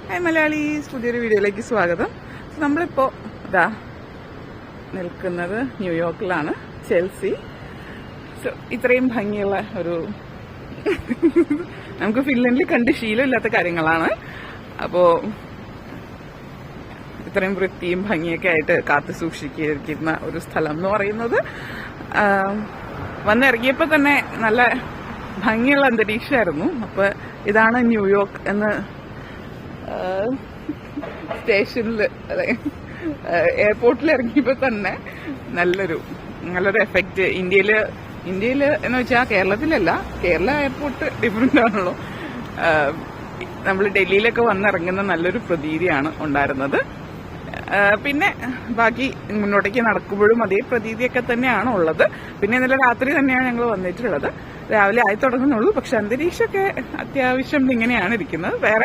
Hi Malayalees, പുതിയൊരു വീഡിയോയിലേക്ക് സ്വാഗതം. നമ്മളിപ്പോൾ നിൽക്കുന്നത് ന്യൂയോർക്കിലാണ്, ചെൽസി. ഇത്രയും ഭംഗിയുള്ള ഒരു നമുക്ക് ഫിൻലൻഡിൽ കണ്ട് ശീലമില്ലാത്ത കാര്യങ്ങളാണ്. അപ്പോൾ ഇത്രയും വൃത്തിയും ഭംഗിയൊക്കെ ആയിട്ട് കാത്തു സൂക്ഷിക്കുന്ന ഒരു സ്ഥലം എന്ന് പറയുന്നത്, വന്നിറങ്ങിയപ്പോൾ തന്നെ നല്ല ഭംഗിയുള്ള അന്തരീക്ഷമായിരുന്നു. അപ്പൊ ഇതാണ് ന്യൂയോർക്ക് എന്ന് സ്റ്റേഷനിൽ എയർപോർട്ടിൽ ഇറങ്ങിയപ്പോൾ തന്നെ നല്ലൊരു എഫക്റ്റ്. ഇന്ത്യയില് എന്ന് വെച്ചാൽ കേരളത്തിലല്ല, കേരള എയർപോർട്ട് ഡിഫറെന്റ് ആണല്ലോ. നമ്മൾ ഡൽഹിയിലൊക്കെ വന്നിറങ്ങുന്ന നല്ലൊരു പ്രതീതിയാണ് ഉണ്ടായിരുന്നത്. പിന്നെ ബാക്കി മുന്നോട്ടേക്ക് നടക്കുമ്പോഴും അതേ പ്രതീതിയൊക്കെ തന്നെയാണ് ഉള്ളത്. പിന്നെ ഇന്നലെ രാത്രി തന്നെയാണ് ഞങ്ങൾ വന്നിട്ടുള്ളത്. രാവിലെ ആയി തുടങ്ങുന്നുള്ളൂ, പക്ഷെ അന്തരീക്ഷമൊക്കെ അത്യാവശ്യം ഇങ്ങനെയാണ് ഇരിക്കുന്നത്. വേറെ